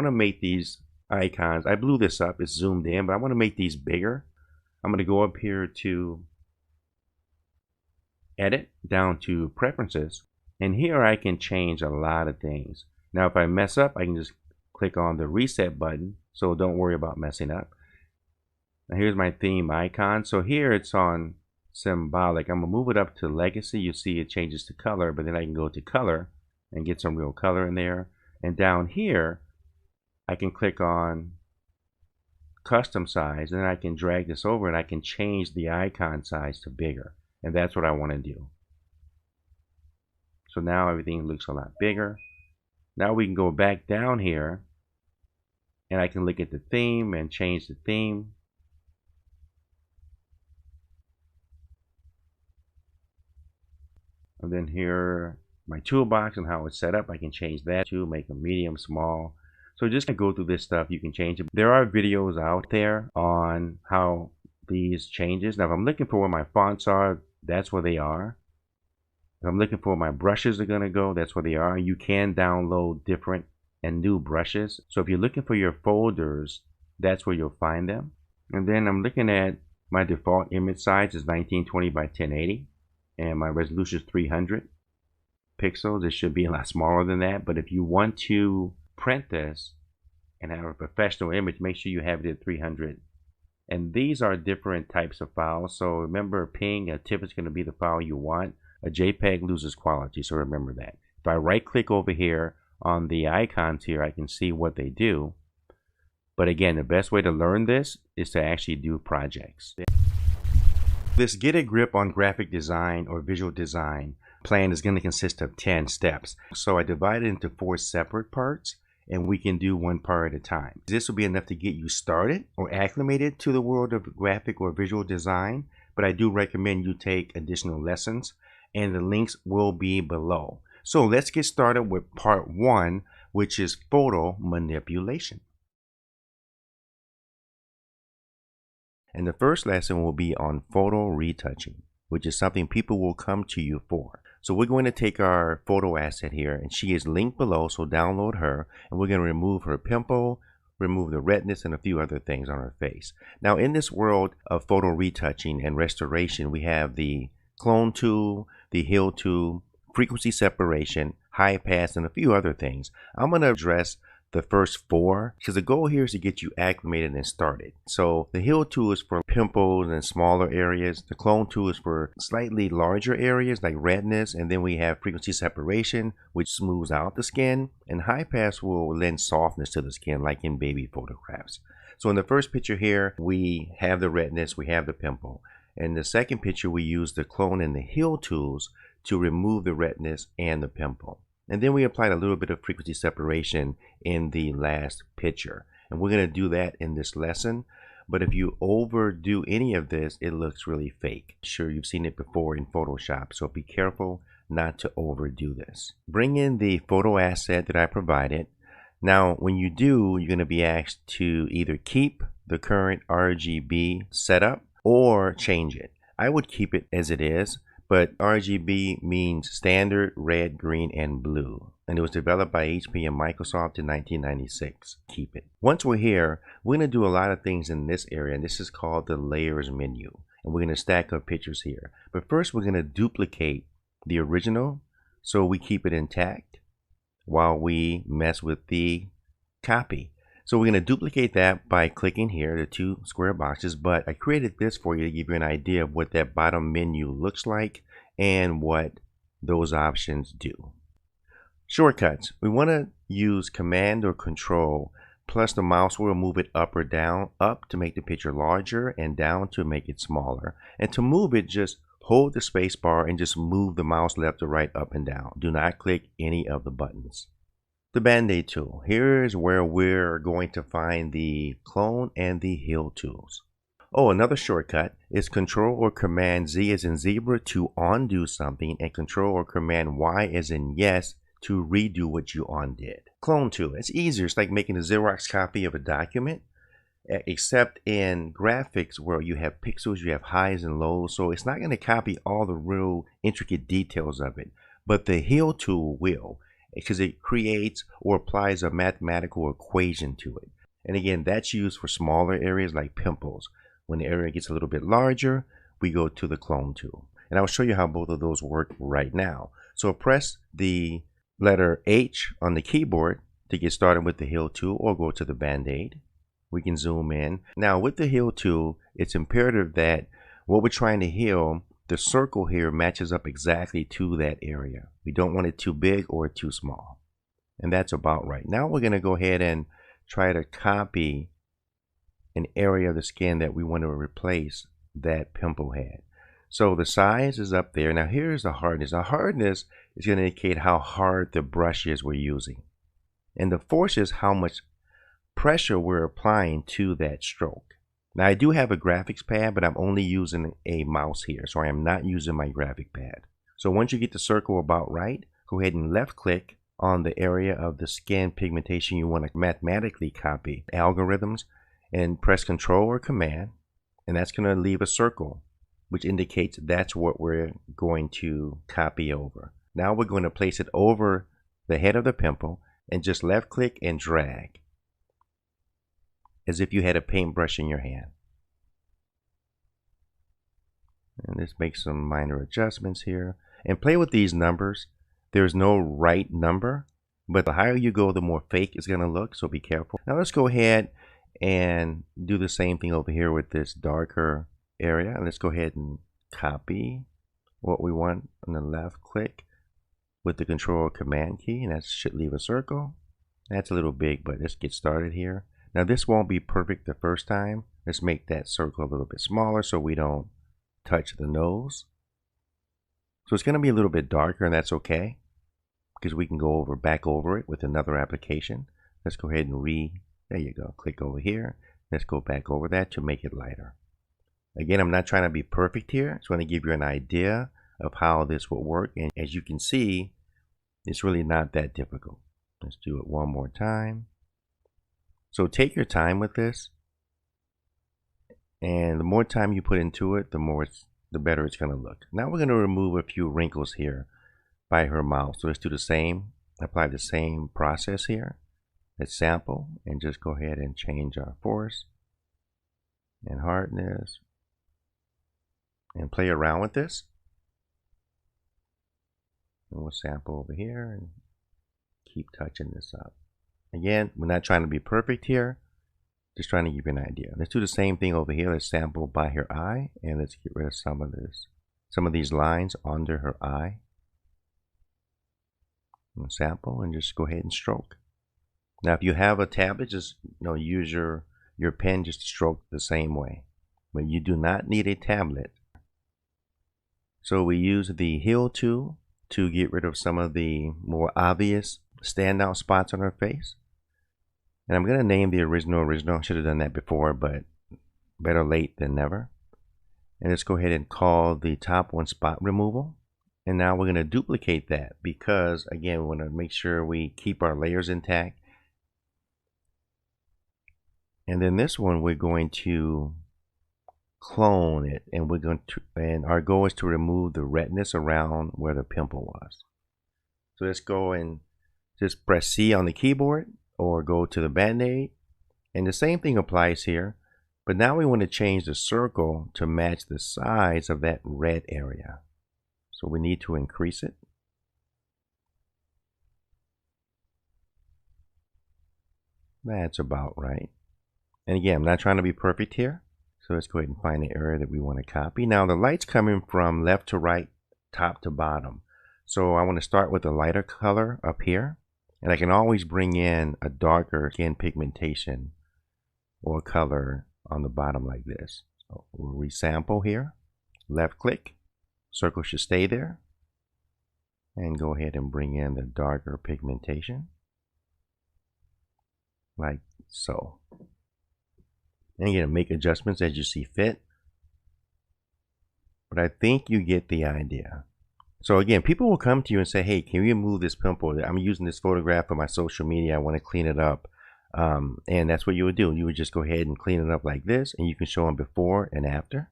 I want to make these icons, I blew this up, it's zoomed in, but I want to make these bigger. I'm going to go up here to Edit, down to Preferences, and here I can change a lot of things. Now if I mess up, I can just click on the reset button, so don't worry about messing up. Now here's my theme icon. So here it's on symbolic. I'm gonna move it up to legacy. You see it changes to color, but then I can go to color and get some real color in there. And down here I can click on custom size, and then I can drag this over and I can change the icon size to bigger, and that's what I want to do. So now everything looks a lot bigger. Now we can go back down here and I can look at the theme and change the theme. And then here, my toolbox and how it's set up, I can change that to make a medium, small. So just to go through this stuff, you can change it. There are videos out there on how these changes. Now if I'm looking for where my fonts are, that's where they are. If I'm looking for where my brushes are going to go, that's where they are. You can download different and new brushes. So if you're looking for your folders, that's where you'll find them. And then I'm looking at my default image size is 1920 by 1080. And my resolution is 300 pixels. It should be a lot smaller than that. But if you want to print this and have a professional image, make sure you have it at 300. And these are different types of files. So remember, ping, a TIFF is going to be the file you want. A JPEG loses quality, so remember that. If I right click over here on the icons here, I can see what they do. But again, the best way to learn this is to actually do projects. This Get a Grip on Graphic Design or Visual Design plan is going to consist of 10 steps. So I divided it into 4 separate parts, and we can do one part at a time. This will be enough to get you started or acclimated to the world of graphic or visual design, but I do recommend you take additional lessons, and the links will be below. So let's get started with part 1, which is photo manipulation. And the first lesson will be on photo retouching, which is something people will come to you for. So we're going to take our photo asset here, and she is linked below, so download her, and we're going to remove her pimple, remove the redness, and a few other things on her face. Now in this world of photo retouching and restoration, we have the clone tool, the heal tool, frequency separation, high pass, and a few other things. I'm going to address the first 4 because the goal here is to get you acclimated and started. So the heal tool is for pimples and smaller areas. The clone tool is for slightly larger areas like redness, and then we have frequency separation, which smooths out the skin, and high pass will lend softness to the skin like in baby photographs. So in the first picture here, we have the redness, we have the pimple. In the second picture, we use the clone and the heal tools to remove the redness and the pimple. And then we applied a little bit of frequency separation in the last picture. And we're going to do that in this lesson. But if you overdo any of this, it looks really fake. Sure, you've seen it before in Photoshop, so be careful not to overdo this. Bring in the photo asset that I provided. Now, when you do, you're going to be asked to either keep the current RGB setup or change it. I would keep it as it is. But RGB means standard, red, green, and blue. And it was developed by HP and Microsoft in 1996. Keep it. Once we're here, we're going to do a lot of things in this area. And this is called the layers menu. And we're going to stack up pictures here. But first, we're going to duplicate the original so we keep it intact while we mess with the copy. So we're going to duplicate that by clicking here, the 2 square boxes, but I created this for you to give you an idea of what that bottom menu looks like and what those options do. Shortcuts. We want to use Command or Control plus the mouse wheel, move it up or down, up to make the picture larger and down to make it smaller. And to move it, just hold the space bar and just move the mouse left or right, up and down. Do not click any of the buttons. The Band-Aid tool. Here is where we're going to find the clone and the heal tools. Oh, another shortcut is Control or Command Z as in zebra to undo something, and Control or Command Y as in yes to redo what you undid. Clone tool. It's easier. It's like making a Xerox copy of a document, except in graphics where you have pixels, you have highs and lows, so it's not going to copy all the real intricate details of it, but the heal tool will. because it creates or applies a mathematical equation to it. And again, that's used for smaller areas like pimples. When the area gets a little bit larger, we go to the clone tool. And I'll show you how both of those work right now. So press the letter H on the keyboard to get started with the heal tool, or go to the band-aid. We can zoom in. Now with the heal tool, it's imperative that what we're trying to heal, the circle here matches up exactly to that area. We don't want it too big or too small. And that's about right. Now we're going to go ahead and try to copy an area of the skin that we want to replace that pimple had. So the size is up there. Now here's the hardness. The hardness is going to indicate how hard the brush is we're using. And the force is how much pressure we're applying to that stroke. Now I do have a graphics pad, but I'm only using a mouse here, so I am not using my graphic pad. So once you get the circle about right, go ahead and left click on the area of the skin pigmentation you want to mathematically copy algorithms, and press Control or Command, and that's going to leave a circle, which indicates that's what we're going to copy over. Now we're going to place it over the head of the pimple and just left click and drag, as if you had a paintbrush in your hand. And let's make some minor adjustments here and play with these numbers. There's no right number, but the higher you go, the more fake it's going to look, so be careful. Now let's go ahead and do the same thing over here with this darker area. Let's go ahead and copy what we want on the left click with the Control or Command key, and that should leave a circle. That's a little big, but let's get started here. Now this won't be perfect the first time. Let's make that circle a little bit smaller so we don't touch the nose. So it's going to be a little bit darker, and that's okay, because we can go back over it with another application. Let's go ahead and there you go, click over here. Let's go back over that to make it lighter. Again, I'm not trying to be perfect here. I just want to give you an idea of how this will work. And as you can see, it's really not that difficult. Let's do it one more time. So take your time with this. And the more time you put into it, the better it's going to look. Now we're going to remove a few wrinkles here by her mouth. So let's do the same, apply the same process here. Let's sample and just go ahead and change our force and hardness and play around with this. And we'll sample over here and keep touching this up. Again, we're not trying to be perfect here, just trying to give you an idea. Let's do the same thing over here. Let's sample by her eye, and let's get rid of some of these lines under her eye. And sample and just go ahead and stroke. Now if you have a tablet, just use your pen just to stroke the same way. But you do not need a tablet. So we use the heal tool to get rid of some of the more obvious standout spots on her face. And I'm going to name the original. I should have done that before, but better late than never. And let's go ahead and call the top one spot removal. And now we're going to duplicate that because, again, we want to make sure we keep our layers intact. And then this one, we're going to clone it, and and our goal is to remove the redness around where the pimple was. So let's go and just press C on the keyboard or go to the band-aid, and the same thing applies here, but now we want to change the circle to match the size of that red area. So we need to increase it. That's about right. And again, I'm not trying to be perfect here. So let's go ahead and find the area that we want to copy. Now the light's coming from left to right, top to bottom. So I want to start with a lighter color up here. And I can always bring in a darker skin pigmentation or color on the bottom like this. So we'll resample here. Left click. Circle should stay there. And go ahead and bring in the darker pigmentation. Like so. And again, make adjustments as you see fit. But I think you get the idea. So again, people will come to you and say, hey, can you remove this pimple? I'm using this photograph for my social media. I want to clean it up. And that's what you would do. You would just go ahead and clean it up like this. And you can show them before and after.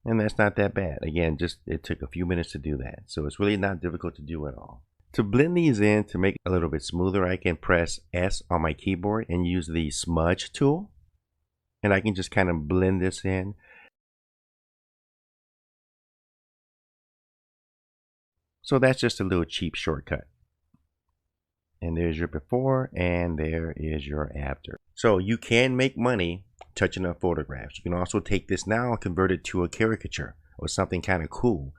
And that's not that bad. Again, just it took a few minutes to do that. So it's really not difficult to do at all. To blend these in to make it a little bit smoother, I can press S on my keyboard and use the smudge tool. And I can just kind of blend this in. So that's just a little cheap shortcut. And there's your before and there is your after. So you can make money touching up photographs. You can also take this now and convert it to a caricature or something kind of cool.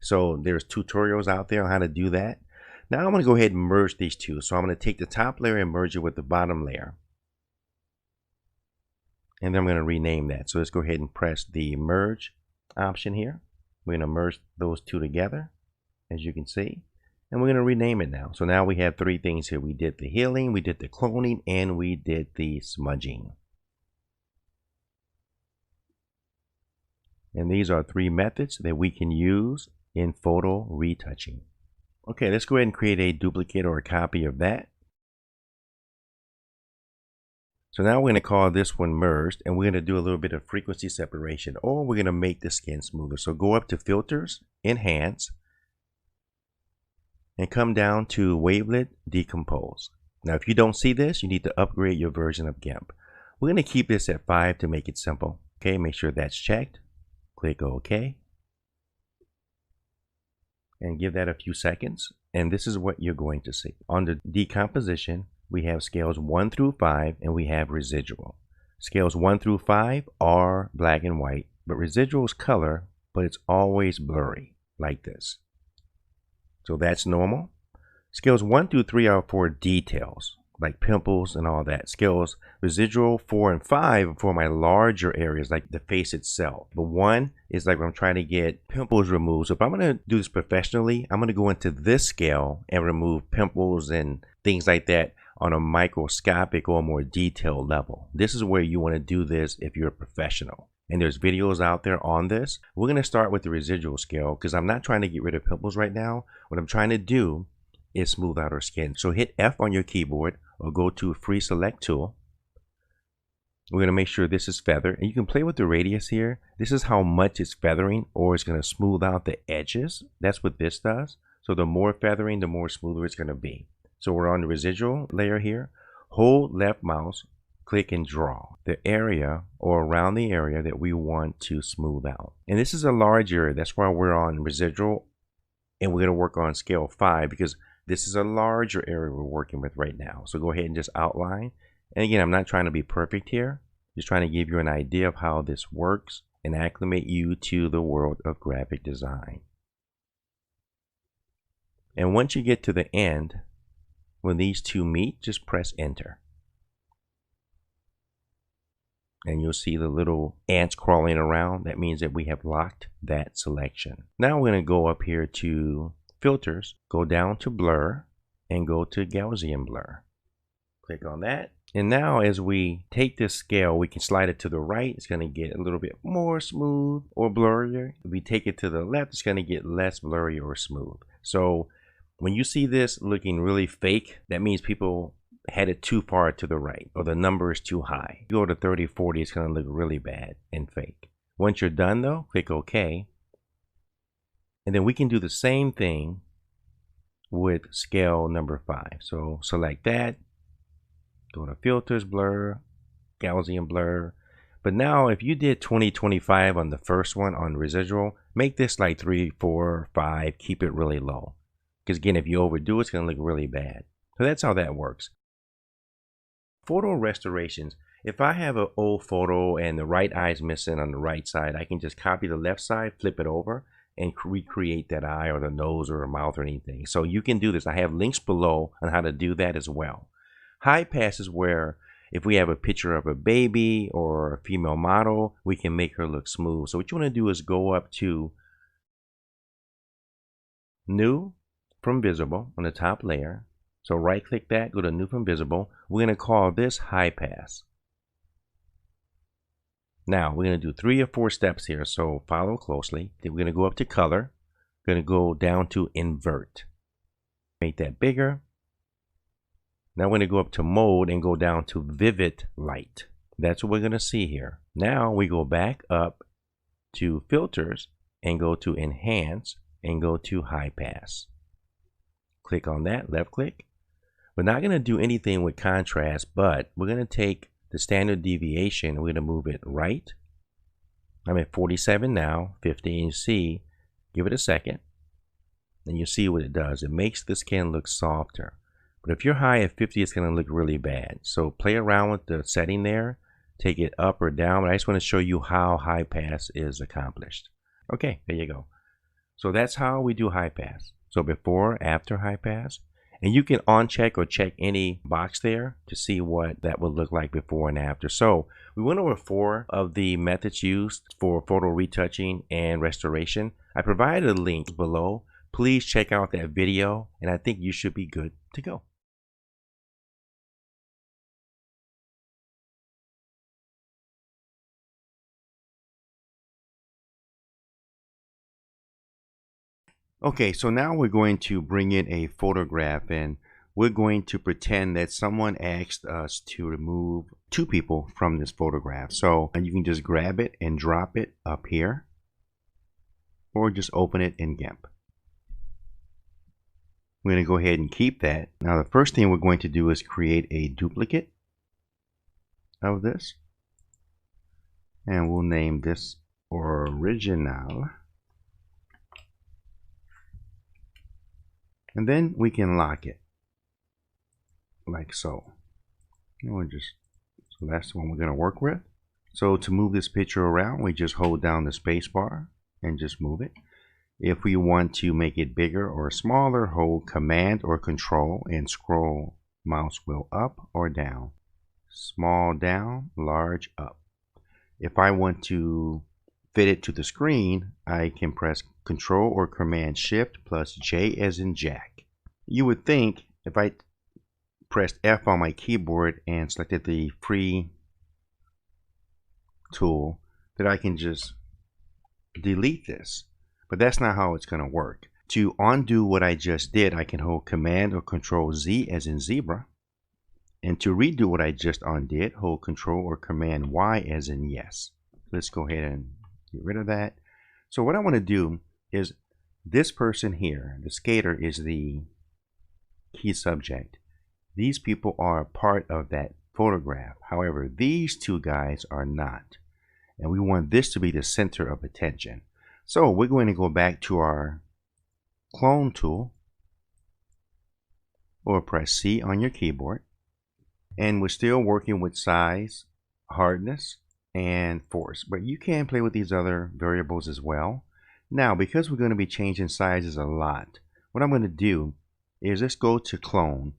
So there's tutorials out there on how to do that. Now I'm going to go ahead and merge these two. So I'm going to take the top layer and merge it with the bottom layer. And then I'm going to rename that. So let's go ahead and press the merge option here. We're going to merge those two together, as you can see. And we're going to rename it now. So now we have three things here. We did the healing, we did the cloning, and we did the smudging. And these are three methods that we can use in photo retouching. Okay, let's go ahead and create a duplicate or a copy of that. So now we're going to call this one merged, and we're going to do a little bit of frequency separation, or we're going to make the skin smoother. So go up to filters, enhance, and come down to wavelet decompose. Now if you don't see this, you need to upgrade your version of Gimp. We're going to keep this at 5 to make it simple. Okay, make sure that's checked. Click OK. And give that a few seconds. And this is what you're going to see. Under decomposition, we have scales 1 through 5 and we have residual. Scales 1 through 5 are black and white, but residual is color, but it's always blurry like this. So that's normal. Scales 1 through 3 are for details, like pimples and all that. Scales residual 4 and 5 are for my larger areas, like the face itself. But 1 is like when I'm trying to get pimples removed. So if I'm going to do this professionally, I'm going to go into this scale and remove pimples and things like that on a microscopic or more detailed level. This is where you want to do this if you're a professional. And there's videos out there on this. We're going to start with the residual scale because I'm not trying to get rid of pimples right now. What I'm trying to do is smooth out our skin. So hit F on your keyboard or go to free select tool. We're going to make sure this is feathered, and you can play with the radius here. This is how much it's feathering, or it's going to smooth out the edges. That's what this does. So the more feathering, the more smoother it's going to be. So we're on the residual layer here. Hold left mouse, click and draw the area or around the area that we want to smooth out. And this is a large area. That's why we're on residual, and we're going to work on scale 5 because this is a larger area we're working with right now. So go ahead and just outline. And again, I'm not trying to be perfect here. Just trying to give you an idea of how this works and acclimate you to the world of graphic design. And once you get to the end, when these two meet, just press enter. And you'll see the little ants crawling around. That means that we have locked that selection. Now we're going to go up here to filters, go down to blur, and go to Gaussian blur. Click on that. And now as we take this scale, we can slide it to the right. It's going to get a little bit more smooth or blurrier. If we take it to the left, it's going to get less blurry or smooth. So when you see this looking really fake, that means people had it too far to the right, or the number is too high. You go to 30, 40, it's going to look really bad and fake. Once you're done though, click OK. And then we can do the same thing with scale number 5. So select that, go to filters, blur, Gaussian blur. But now if you did 20/25 on the first one on residual, make this like 3, 4, 5, keep it really low. Because again, if you overdo it, it's going to look really bad. So that's how that works. Photo restorations. If I have an old photo and the right eye is missing on the right side, I can just copy the left side, flip it over, and recreate that eye or the nose or mouth or anything. So you can do this. I have links below on how to do that as well. High pass is where if we have a picture of a baby or a female model, we can make her look smooth. So what you want to do is go up to New from Visible on the top layer. So right click that, go to New from Visible. We're going to call this High Pass. Now we're going to do 3 or 4 steps here, so follow closely. Then we're going to go up to Color. We're going to go down to Invert. Make that bigger. Now we're going to go up to Mode and go down to Vivid Light. That's what we're going to see here. Now we go back up to Filters and go to Enhance and go to High Pass. Click on that, left click. We're not going to do anything with contrast, but we're going to take the standard deviation. We're going to move it right. I'm at 47 now, 50, and you see, give it a second, and you see what it does. It makes the skin look softer. But if you're high at 50, it's going to look really bad. So play around with the setting there, take it up or down. But I just want to show you how high pass is accomplished. Okay, there you go. So that's how we do high pass. So before, after high pass. And you can uncheck or check any box there to see what that would look like before and after. So we went over 4 of the methods used for photo retouching and restoration. I provided a link below. Please check out that video, and I think you should be good to go. Okay, so now we're going to bring in a photograph, and we're going to pretend that someone asked us to remove 2 people from this photograph. So you can just grab it and drop it up here, or just open it in Gimp. We're going to go ahead and keep that. Now the first thing we're going to do is create a duplicate of this, and we'll name this Original. And then we can lock it like so. So that's the one we're going to work with. So to move this picture around, we just hold down the space bar and just move it. If we want to make it bigger or smaller, hold Command or Control and scroll mouse wheel up or down. Small down, large up. If I want to fit it to the screen, I can press Control or Command Shift plus J as in Jack. You would think if I pressed F on my keyboard and selected the free tool that I can just delete this, but that's not how it's going to work. To undo what I just did, I can hold Command or Control Z as in zebra, and to redo what I just undid, hold Control or Command Y as in yes. Let's go ahead and get rid of that. So what I want to do is this person here, the skater, is the key subject. These people are a part of that photograph. However, these 2 guys are not. And we want this to be the center of attention. So we're going to go back to our clone tool, or press C on your keyboard. And we're still working with size, hardness, and force. But you can play with these other variables as well. Now, because we're going to be changing sizes a lot, what I'm going to do is let's go to clone,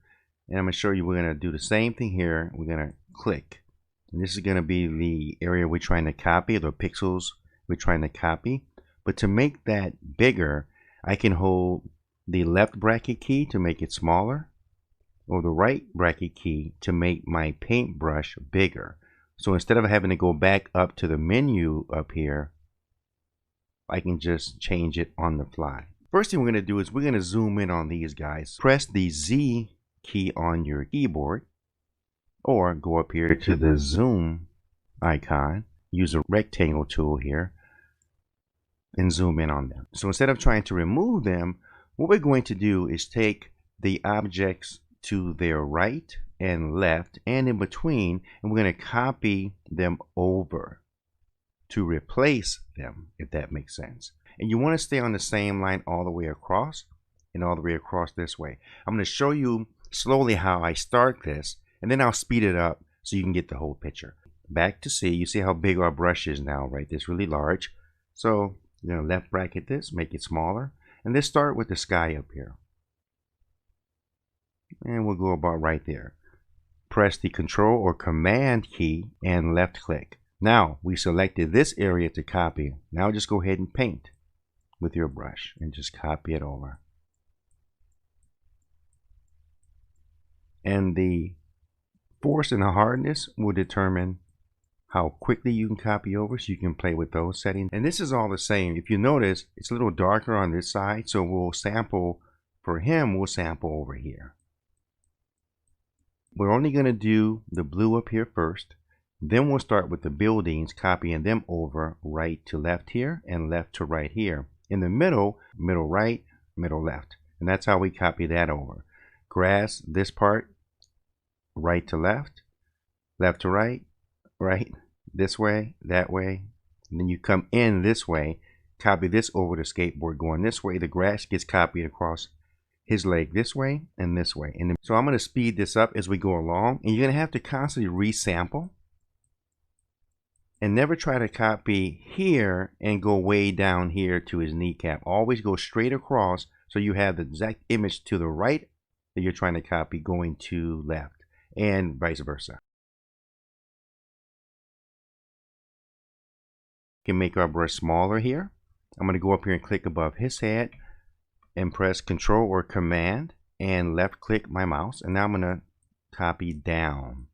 and I'm going to show you we're going to do the same thing here. We're going to click, and this is going to be the area we're trying to copy, the pixels we're trying to copy. But to make that bigger, I can hold the left bracket key to make it smaller, or the right bracket key to make my paintbrush bigger. So instead of having to go back up to the menu up here, I can just change it on the fly. First thing we're going to do is we're going to zoom in on these guys. Press the Z key on your keyboard, or go up here to the zoom icon, use a rectangle tool here, and zoom in on them. So instead of trying to remove them, what we're going to do is take the objects to their right and left and in between, and we're going to copy them over to replace them, if that makes sense. And you want to stay on the same line all the way across and all the way across this way. I'm going to show you slowly how I start this, and then I'll speed it up so you can get the whole picture. Back to C, you see how big our brush is now, right? This really large. So you're going to left bracket this, make it smaller, and let's start with the sky up here. And we'll go about right there. Press the Control or Command key and left click. Now we selected this area to copy. Now just go ahead and paint with your brush and just copy it over. And the force and the hardness will determine how quickly you can copy over, so you can play with those settings. And this is all the same. If you notice, it's a little darker on this side, so we'll sample for him, we'll sample over here. We're only going to do the blue up here first, Then we'll start with the buildings, copying them over right to left here and left to right here. In the middle, middle right, middle left. And that's how we copy that over. Grass, this part, right to left, left to right, right, this way, that way. And then you come in this way, copy this over the skateboard going this way. The grass gets copied across his leg this way and this way. And so I'm going to speed this up as we go along. And you're going to have to constantly resample. And never try to copy here and go way down here to his kneecap. Always go straight across so you have the exact image to the right that you're trying to copy going to left, and vice versa. We can make our brush smaller here. I'm going to go up here and click above his head and press Control or Command and left click my mouse. And now I'm going to copy down.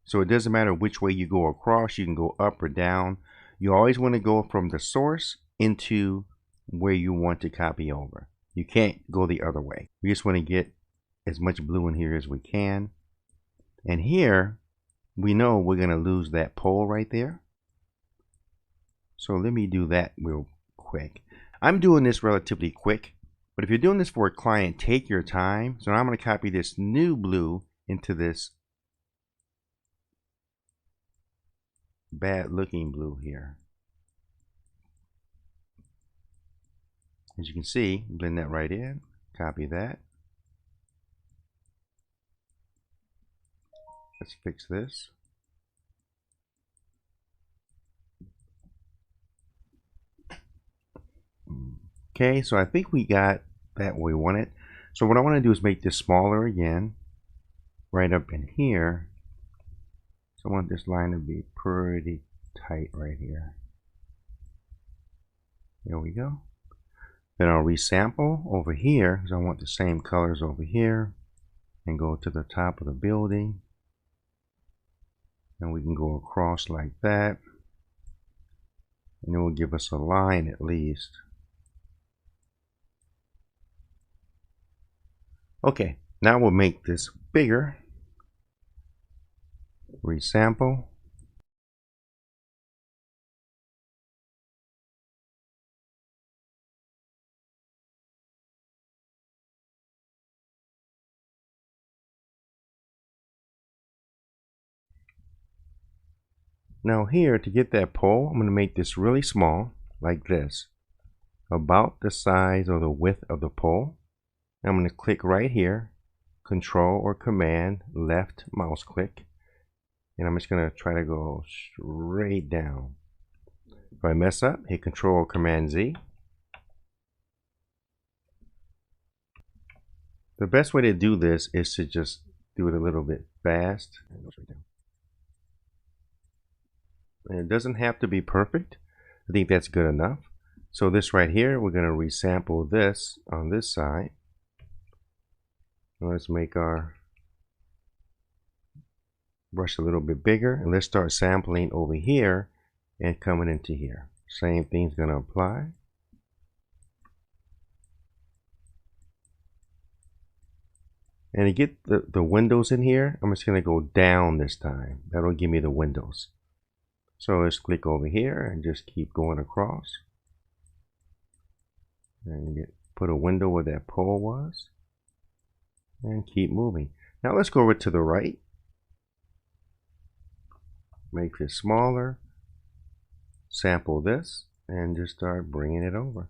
So it doesn't matter which way you go across, you can go up or down. You always want to go from the source into where you want to copy over. You can't go the other way. We just want to get as much blue in here as we can. And here, we know we're going to lose that pole right there. So let me do that real quick. I'm doing this relatively quick, but if you're doing this for a client, take your time. So now I'm going to copy this new blue into this bad looking blue here. As you can see, blend that right in, copy that. Let's fix this. Okay, so I think we got that where we want it. So what I want to do is make this smaller again, right up in here. So I want this line to be pretty tight right here. There we go. Then I'll resample over here because I want the same colors over here, and go to the top of the building. And we can go across like that. And it will give us a line at least. Okay, now we'll make this bigger. Resample. Now here, to get that pole, I'm going to make this really small, like this, about the size or the width of the pole. I'm going to click right here, Control or Command, left mouse click, and I'm just going to try to go straight down. If I mess up, hit Control or Command Z. The best way to do this is to just do it a little bit fast. And it doesn't have to be perfect. I think that's good enough. So this right here, we're going to resample this on this side. Let's make our brush a little bit bigger, and let's start sampling over here and coming into here. Same thing's going to apply. And to get the windows in here, I'm just going to go down this time. That'll give me the windows. So let's click over here and just keep going across. And put a window where that pole was. And keep moving. Now let's go over to the right. Make this smaller. Sample this. And just start bringing it over.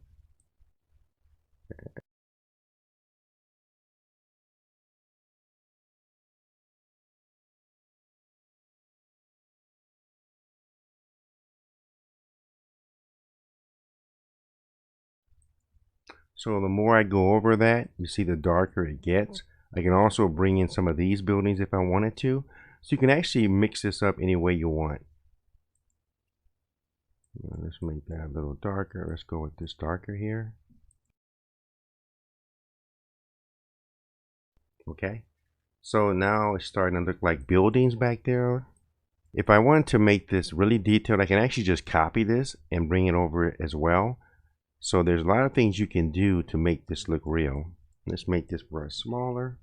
So the more I go over that, you see the darker it gets. I can also bring in some of these buildings if I wanted to. So you can actually mix this up any way you want. Let's make that a little darker. Let's go with this darker here. Okay. So now it's starting to look like buildings back there. If I wanted to make this really detailed, I can actually just copy this and bring it over as well. So there's a lot of things you can do to make this look real. Let's make this brush smaller.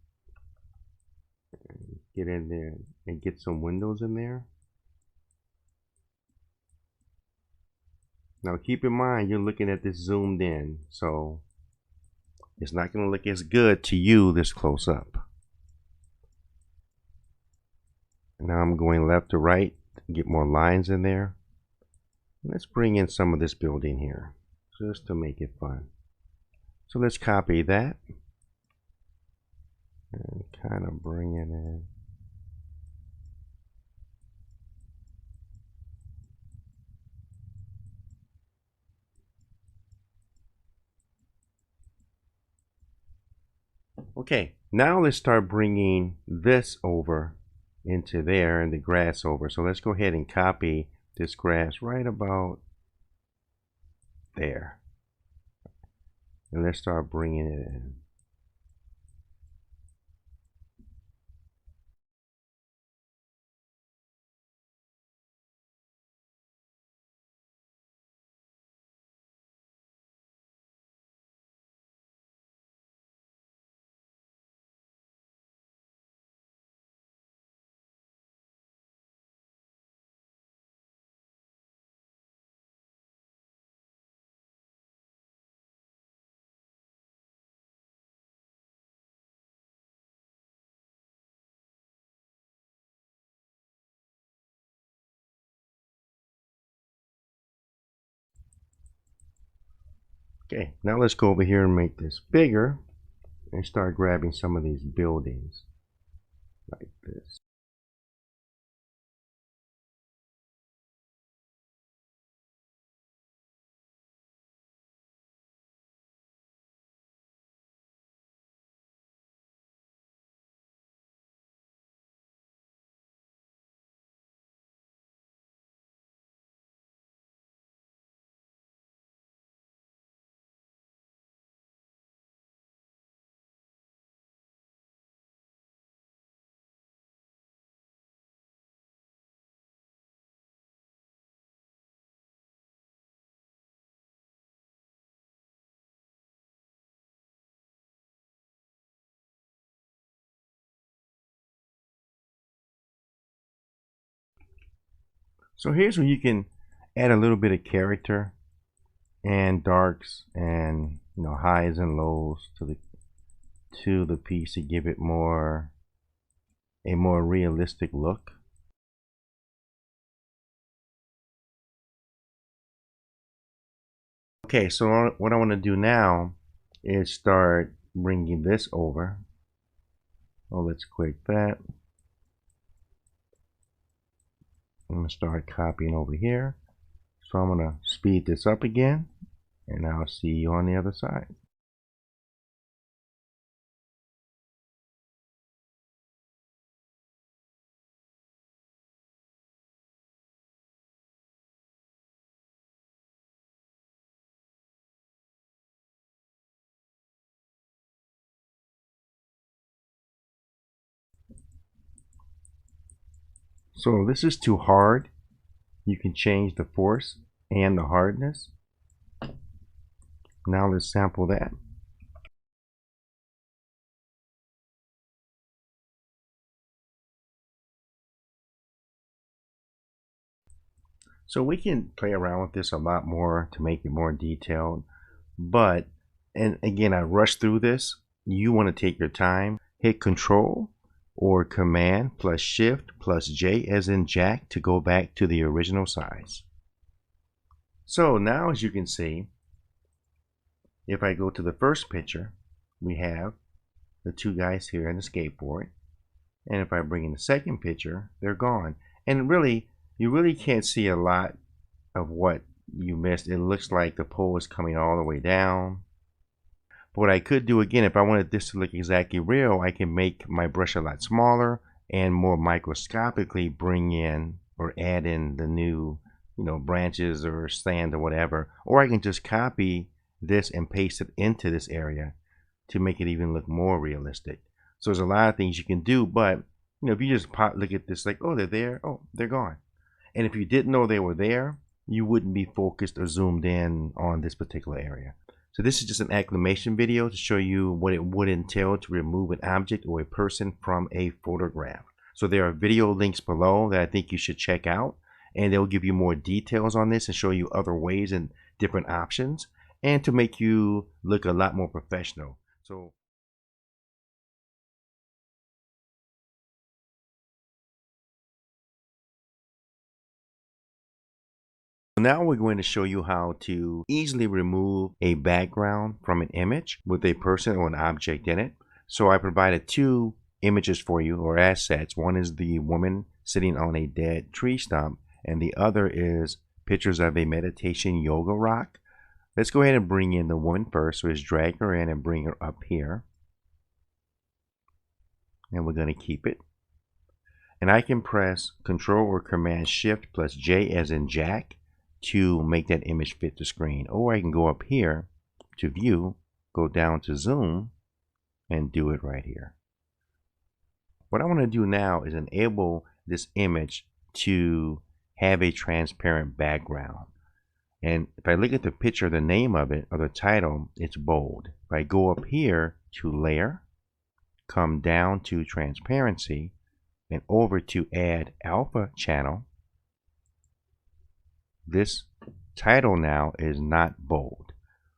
get in there and get some windows in there. Now keep in mind you're looking at this zoomed in, so it's not going to look as good to you this close up. Now I'm going left to right to get more lines in there. Let's bring in some of this building here just to make it fun. So let's copy that and kind of bring it in. Okay, now let's start bringing this over into there and the grass over. So let's go ahead and copy this grass right about there. And let's start bringing it in. Okay, now let's go over here and make this bigger and start grabbing some of these buildings like this. So here's where you can add a little bit of character and darks and highs and lows to the piece to give it a more realistic look. Okay, so what I want to do now is start bringing this over. Oh, let's click that. I'm going to start copying over here. So I'm going to speed this up again, and I'll see you on the other side. So this is too hard. You can change the force and the hardness. Now let's sample that. So we can play around with this a lot more to make it more detailed. But, and again, I rushed through this. You want to take your time. Hit Control or Command plus Shift plus J as in Jack to go back to the original size. So now, as you can see, if I go to the first picture, we have the two guys here in the skateboard. And if I bring in the second picture, they're gone. And really, you really can't see a lot of what you missed. It looks like the pole is coming all the way down. But what I could do again, if I wanted this to look exactly real, I can make my brush a lot smaller and more microscopically bring in or add in the new, branches or sand or whatever. Or I can just copy this and paste it into this area to make it even look more realistic. So there's a lot of things you can do, but if you just look at this like, oh, they're there, oh, they're gone. And if you didn't know they were there, you wouldn't be focused or zoomed in on this particular area. So this is just an acclimation video to show you what it would entail to remove an object or a person from a photograph. So there are video links below that I think you should check out, and they'll give you more details on this and show you other ways and different options, and to make you look a lot more professional. So now we're going to show you how to easily remove a background from an image with a person or an object in it. So I provided two images for you, or assets. One is the woman sitting on a dead tree stump, and the other is pictures of a meditation yoga rock. Let's go ahead and bring in the woman first. So let's drag her in and bring her up here. And we're going to keep it. And I can press Control or Command Shift plus J as in Jack to make that image fit the screen. Or I can go up here to View, go down to Zoom, and do it right here. What I want to do now is enable this image to have a transparent background. And if I look at the picture, the name of it, or the title, it's bold. If I go up here to Layer, come down to Transparency, and over to Add Alpha Channel, this title now is not bold.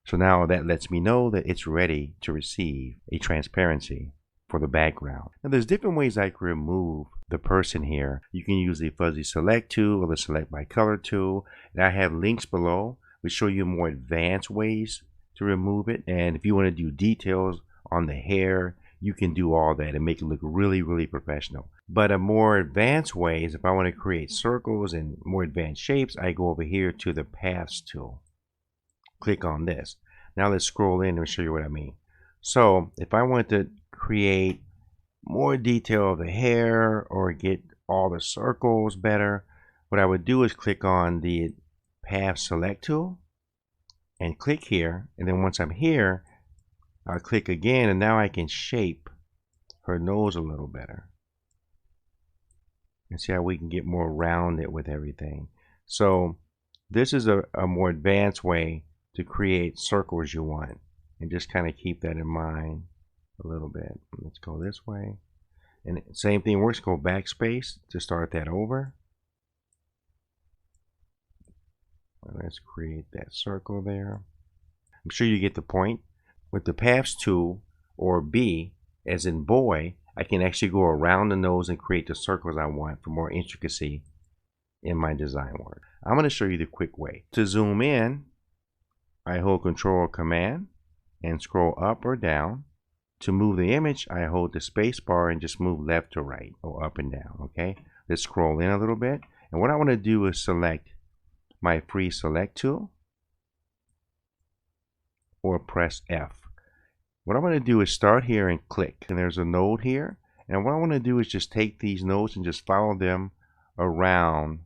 So now that lets me know that it's ready to receive a transparency for the background. Now there's different ways I can remove the person here. You can use the fuzzy select tool or the select by color tool. And I have links below which show you more advanced ways to remove it. And if you want to do details on the hair, you can do all that and make it look really, really professional. But a more advanced way is if I want to create circles and more advanced shapes, I go over here to the Paths tool. Click on this. Now let's scroll in and show you what I mean. So if I want to create more detail of the hair or get all the circles better, what I would do is click on the Path Select tool and click here. And then once I'm here, I'll click again, and now I can shape her nose a little better. And see how we can get more rounded with everything. So this is a more advanced way to create circles you want. And just kind of keep that in mind a little bit. Let's go this way. And same thing works. Go backspace to start that over. Let's create that circle there. I'm sure you get the point. With the Paths tool, or B, as in boy, I can actually go around the nose and create the circles I want for more intricacy in my design work. I'm going to show you the quick way. To zoom in, I hold Control or Command and scroll up or down. To move the image, I hold the space bar and just move left to right or up and down. Okay, let's scroll in a little bit. And what I want to do is select my free select tool or press F. What I'm going to do is start here and click. And there's a node here. And what I want to do is just take these nodes and just follow them around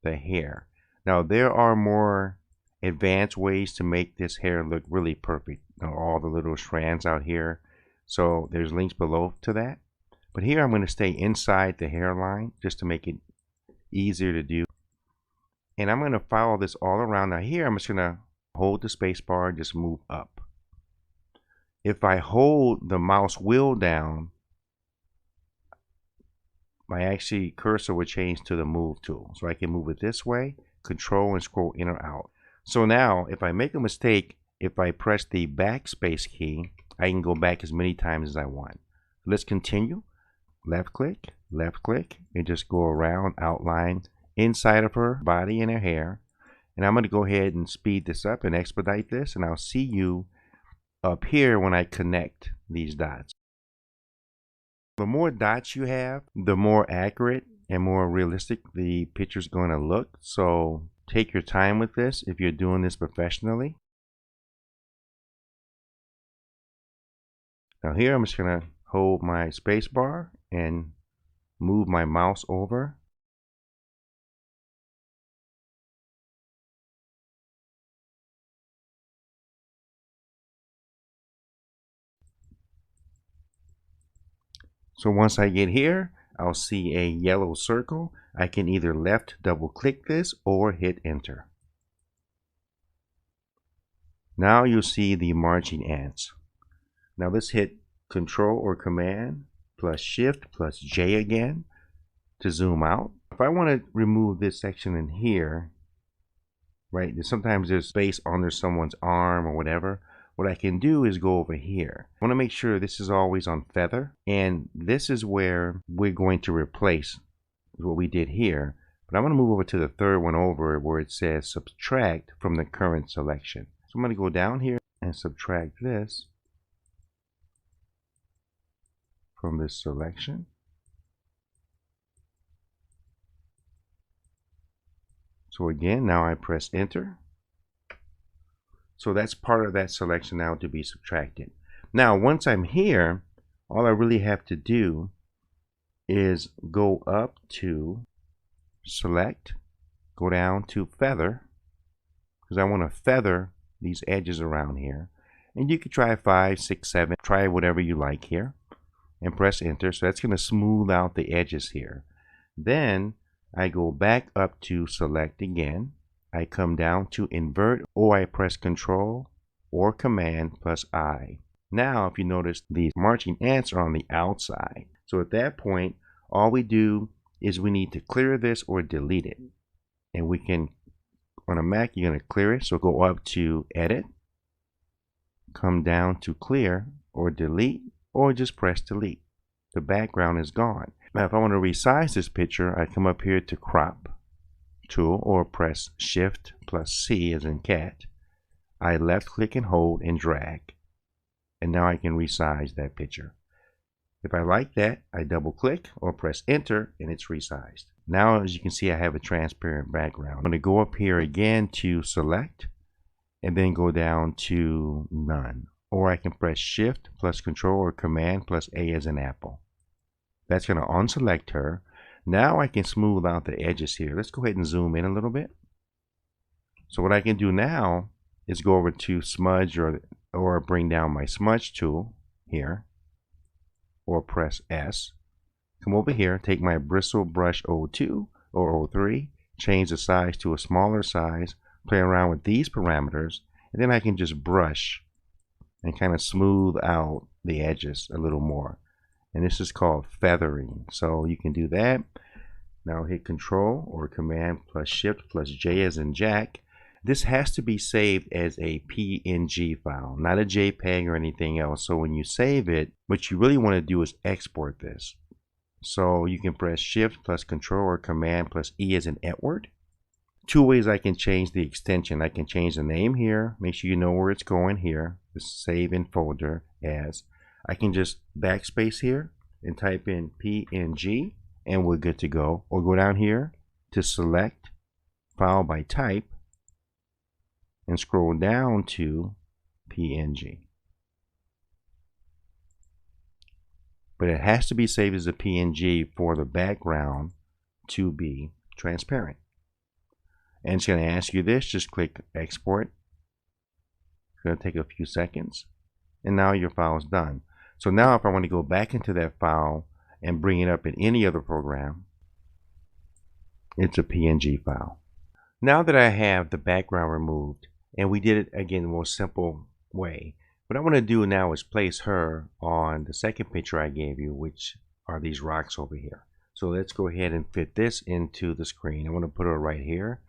the hair. Now there are more advanced ways to make this hair look really perfect. All the little strands out here. So there's links below to that. But here I'm going to stay inside the hairline just to make it easier to do. And I'm going to follow this all around. Now here I'm just going to hold the space bar and just move up. If I hold the mouse wheel down, my actually cursor will change to the move tool. So I can move it this way, control and scroll in or out. So now if I make a mistake, if I press the backspace key, I can go back as many times as I want. Let's continue. Left click, and just go around, outline inside of her body and her hair. And I'm going to go ahead and speed this up and expedite this, and I'll see you up here when I connect these dots. The more dots you have, the more accurate and more realistic the picture's going to look. So take your time with this if you're doing this professionally. Now here I'm just going to hold my space bar and move my mouse over. So once I get here, I'll see a yellow circle. I can either left double click this or hit enter. Now you'll see the marching ants. Now let's hit Control or Command plus Shift plus J again to zoom out. If I want to remove this section in here, right, sometimes there's space under someone's arm or whatever. What I can do is go over here. I want to make sure this is always on feather, and this is where we're going to replace what we did here. But I'm going to move over to the third one over where it says subtract from the current selection. So I'm going to go down here and subtract this from this selection. So again, now I press enter. So that's part of that selection now to be subtracted. Now, once I'm here, all I really have to do is go up to select, go down to feather, because I want to feather these edges around here. And you could try 5, 6, 7, try whatever you like here, and press enter. So that's going to smooth out the edges here. Then I go back up to select again. I come down to invert, or I press Control or Command plus I. Now, if you notice, these marching ants are on the outside. So at that point, all we do is we need to clear this or delete it. And we can, on a Mac, you're going to clear it. So go up to Edit, come down to Clear or Delete, or just press Delete. The background is gone. Now, if I want to resize this picture, I come up here to Crop tool or press Shift plus C as in cat. I left click and hold and drag, and now I can resize that picture. If I like that, I double click or press enter and it's resized. Now, as you can see, I have a transparent background. I'm going to go up here again to select and then go down to none, or I can press Shift plus Control or Command plus A as in apple. That's going to unselect her. Now I can smooth out the edges here. Let's go ahead and zoom in a little bit. So what I can do now is go over to smudge or bring down my smudge tool here, or press S. Come over here, take my bristle brush 02 or 03, change the size to a smaller size, play around with these parameters, and then I can just brush and kind of smooth out the edges a little more. And this is called feathering. So you can do that. Now hit Control or Command plus Shift plus J as in Jack. This has to be saved as a PNG file, not a JPEG or anything else. So when you save it, what you really want to do is export this. So you can press Shift plus Control or Command plus E as in Edward. Two ways I can change the extension. I can change the name here. Make sure you know where it's going here. Just save in folder as. I can just backspace here and type in PNG and we're good to go. Or go down here to select file by type and scroll down to PNG. But it has to be saved as a PNG for the background to be transparent. And it's going to ask you this, just click export. It's going to take a few seconds. And now your file is done. So now if I want to go back into that file and bring it up in any other program, it's a PNG file. Now that I have the background removed, and we did it again the most simple way, what I want to do now is place her on the second picture I gave you, which are these rocks over here. So let's go ahead and fit this into the screen. I want to put her right here.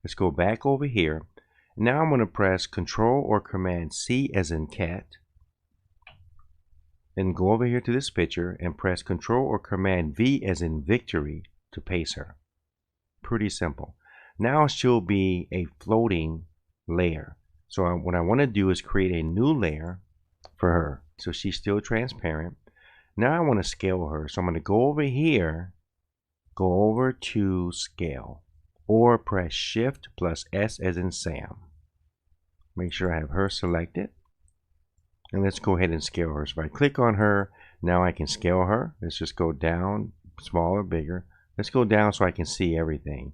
Let's go back over here. Now I'm going to press Control or Command C as in cat. Then go over here to this picture and press Control or Command V as in victory to paste her. Pretty simple. Now she'll be a floating layer. So what I want to do is create a new layer for her. So she's still transparent. Now I want to scale her. So I'm going to go over here, go over to scale, or press Shift plus S as in Sam. Make sure I have her selected. And let's go ahead and scale her. So if I click on her, now I can scale her. Let's just go down, smaller, bigger. Let's go down so I can see everything.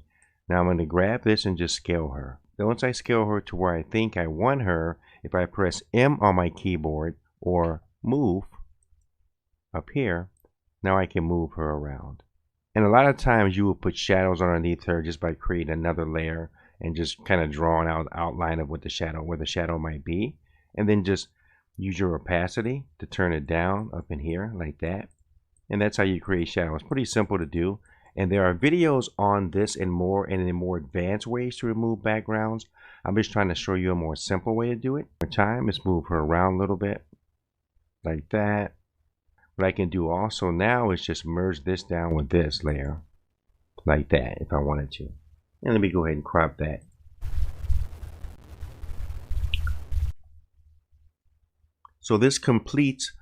Now I'm going to grab this and just scale her. Then once I scale her to where I think I want her, if I press M on my keyboard or move up here, now I can move her around. And a lot of times you will put shadows underneath her just by creating another layer and just kind of drawing out the outline of what the shadow, where the shadow might be. And then just use your opacity to turn it down up in here like that. And that's how you create shadows. Pretty simple to do. And there are videos on this and in more advanced ways to remove backgrounds. I'm just trying to show you a more simple way to do it. One time, let's move her around a little bit like that. What I can do also now is just merge this down with this layer like that if I wanted to. And let me go ahead and crop that. So this completes